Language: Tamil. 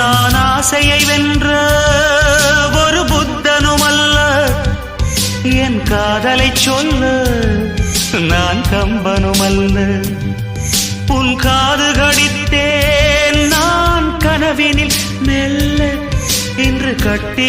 நான் ஆசையை வென்ற ஒரு புத்தனும் அல்ல, என் காதலை சொல்ல நான் கம்பனும் அல்ல. உன் காது கடித்தேன் நான் கனவினில் மெல்ல, இன்று கட்டி